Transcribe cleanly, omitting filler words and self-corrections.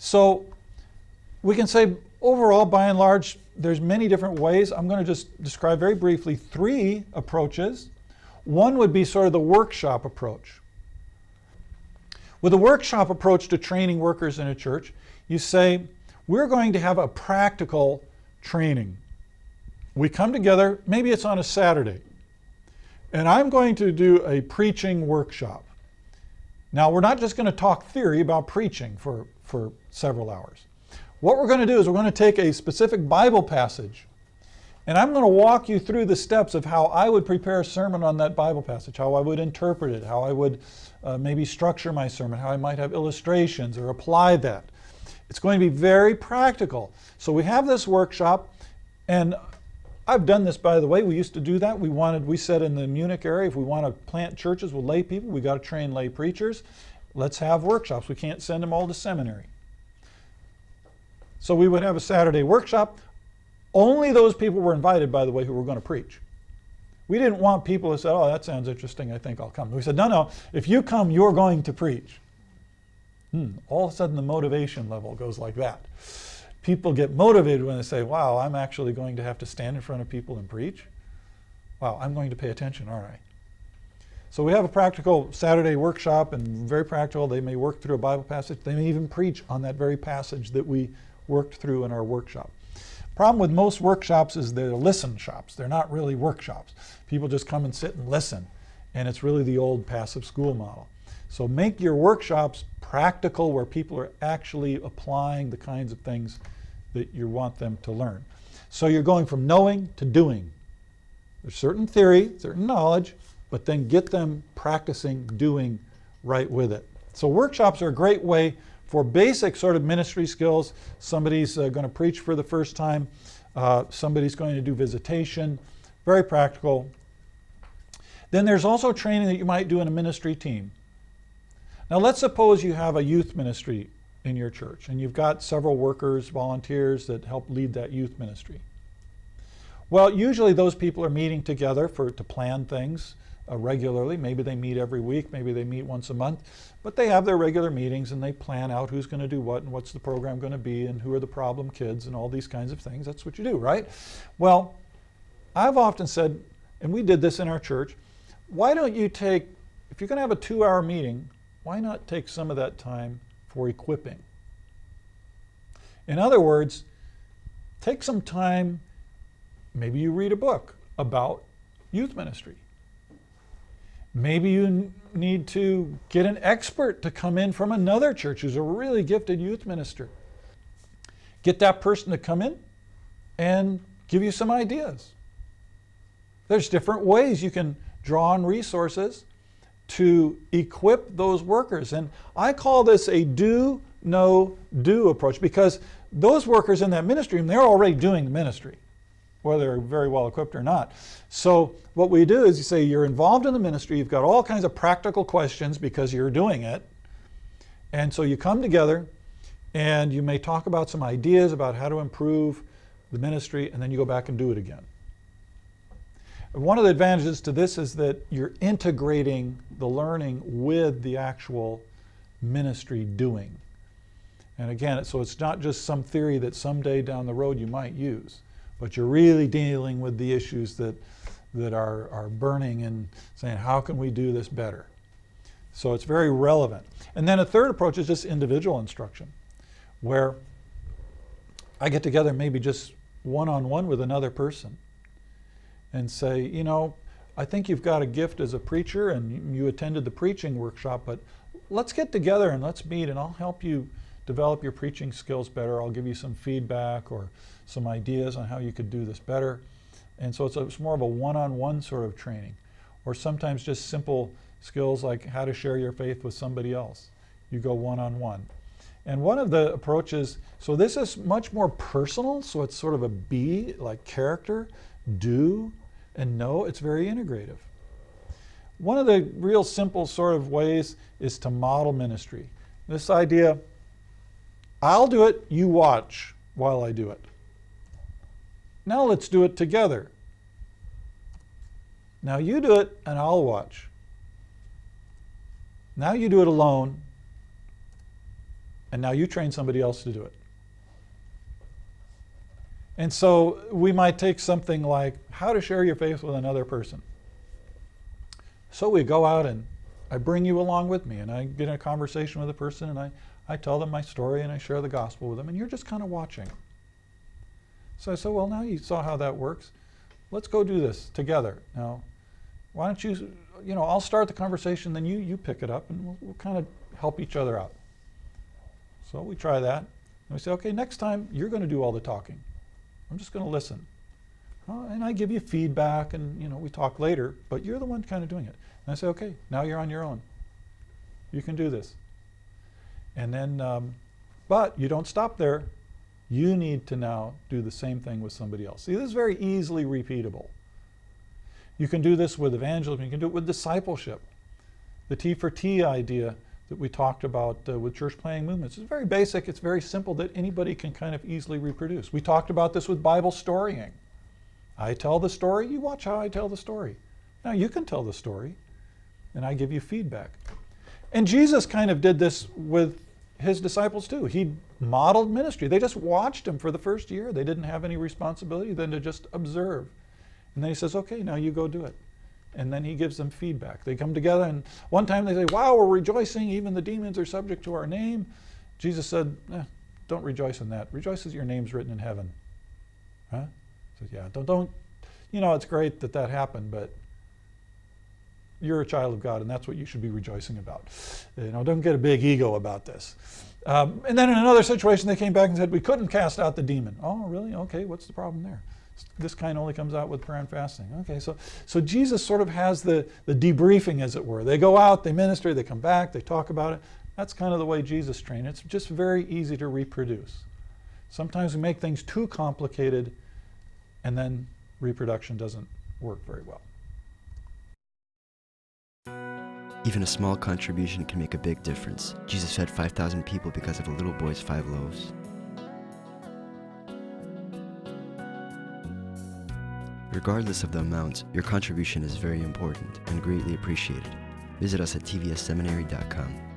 So we can say overall, by and large, there's many different ways. I'm going to just describe very briefly 3 approaches. One would be sort of the workshop approach. With a workshop approach to training workers in a church, you say, we're going to have a practical training. We come together, maybe it's on a Saturday, and I'm going to do a preaching workshop. Now, we're not just going to talk theory about preaching for several hours. What we're going to do is we're going to take a specific Bible passage, and I'm going to walk you through the steps of how I would prepare a sermon on that Bible passage, how I would interpret it, how I would maybe structure my sermon, how I might have illustrations or apply that. It's going to be very practical. So we have this workshop, and I've done this, by the way. We used to do that. We said in the Munich area, if we want to plant churches with lay people, we got to train lay preachers. Let's have workshops. We can't send them all to seminary. So we would have a Saturday workshop. Only those people were invited, by the way, who were going to preach. We didn't want people who said, oh, that sounds interesting, I think I'll come. We said, no, if you come, you're going to preach. All of a sudden the motivation level goes like that. People get motivated when they say, wow, I'm actually going to have to stand in front of people and preach. Wow, I'm going to pay attention, aren't I? So we have a practical Saturday workshop, and very practical. They may work through a Bible passage. They may even preach on that very passage that we worked through in our workshop. Problem with most workshops is they're listen shops. They're not really workshops. People just come and sit and listen, and it's really the old passive school model. So make your workshops practical, where people are actually applying the kinds of things that you want them to learn. So you're going from knowing to doing. There's certain theory, certain knowledge, but then get them practicing doing right with it. So workshops are a great way for basic sort of ministry skills. Somebody's going to preach for the first time. Somebody's going to do visitation. Very practical. Then there's also training that you might do in a ministry team. Now let's suppose you have a youth ministry in your church, and you've got several workers, volunteers that help lead that youth ministry. Well, usually those people are meeting together to plan things regularly. Maybe they meet every week, maybe they meet once a month, but they have their regular meetings and they plan out who's going to do what and what's the program going to be and who are the problem kids and all these kinds of things. That's what you do, right? Well, I've often said, and we did this in our church, why don't you take, if you're going to have a 2-hour meeting, why not take some of that time for equipping? In other words, take some time, maybe you read a book about youth ministry. Maybe you need to get an expert to come in from another church who's a really gifted youth minister. Get that person to come in and give you some ideas. There's different ways you can draw on resources to equip those workers. And I call this a do, know, do approach, because those workers in that ministry, they're already doing the ministry, whether they're very well equipped or not. So what we do is you say you're involved in the ministry, you've got all kinds of practical questions because you're doing it. And so you come together and you may talk about some ideas about how to improve the ministry, and then you go back and do it again. One of the advantages to this is that you're integrating the learning with the actual ministry doing. And again, so it's not just some theory that someday down the road you might use, but you're really dealing with the issues that are burning and saying, how can we do this better? So it's very relevant. And then a third approach is just individual instruction, where I get together maybe just one-on-one with another person and say, you know, I think you've got a gift as a preacher and you attended the preaching workshop, but let's get together and let's meet and I'll help you develop your preaching skills better. I'll give you some feedback or some ideas on how you could do this better. And so it's more of a one-on-one sort of training, or sometimes just simple skills like how to share your faith with somebody else. You go one-on-one. And one of the approaches, so this is much more personal, so it's sort of a B, like character, do, and know. It's very integrative. One of the real simple sort of ways is to model ministry. This idea, I'll do it, you watch while I do it. Now let's do it together. Now you do it and I'll watch. Now you do it alone And now you train somebody else to do it. And so we might take something like how to share your faith with another person. So we go out and I bring you along with me, and I get in a conversation with a person, and I tell them my story, and I share the gospel with them, and you're just kind of watching. So I said, well, now you saw how that works. Let's go do this together. Now, why don't you, I'll start the conversation, then you pick it up, and we'll kind of help each other out. So we try that. And we say, okay, next time you're going to do all the talking. I'm just going to listen. And I give you feedback, and we talk later, but you're the one kind of doing it. And I say, okay, now you're on your own. You can do this. And then, but you don't stop there. You need to now do the same thing with somebody else. See, this is very easily repeatable. You can do this with evangelism. You can do it with discipleship. The T for T idea that we talked about with church planting movements is very basic. It's very simple that anybody can kind of easily reproduce. We talked about this with Bible storying. I tell the story, you watch how I tell the story. Now you can tell the story, and I give you feedback. And Jesus kind of did this with his disciples too. He modeled ministry. They just watched him for the first year. They didn't have any responsibility than to just observe. And then he says, okay, now you go do it. And then he gives them feedback. They come together, and one time they say, wow, we're rejoicing. Even the demons are subject to our name. Jesus said, don't rejoice in that. Rejoice that your name's written in heaven. Huh? So yeah, don't, it's great that happened, but you're a child of God, and that's what you should be rejoicing about. Don't get a big ego about this. And then in another situation, they came back and said, we couldn't cast out the demon. Oh, really? Okay, what's the problem there? This kind only comes out with prayer and fasting. Okay, so Jesus sort of has the debriefing, as it were. They go out, they minister, they come back, they talk about it. That's kind of the way Jesus trained. It's just very easy to reproduce. Sometimes we make things too complicated, and then reproduction doesn't work very well. Even a small contribution can make a big difference. Jesus fed 5,000 people because of a little boy's 5 loaves. Regardless of the amount, your contribution is very important and greatly appreciated. Visit us at tvsseminary.com.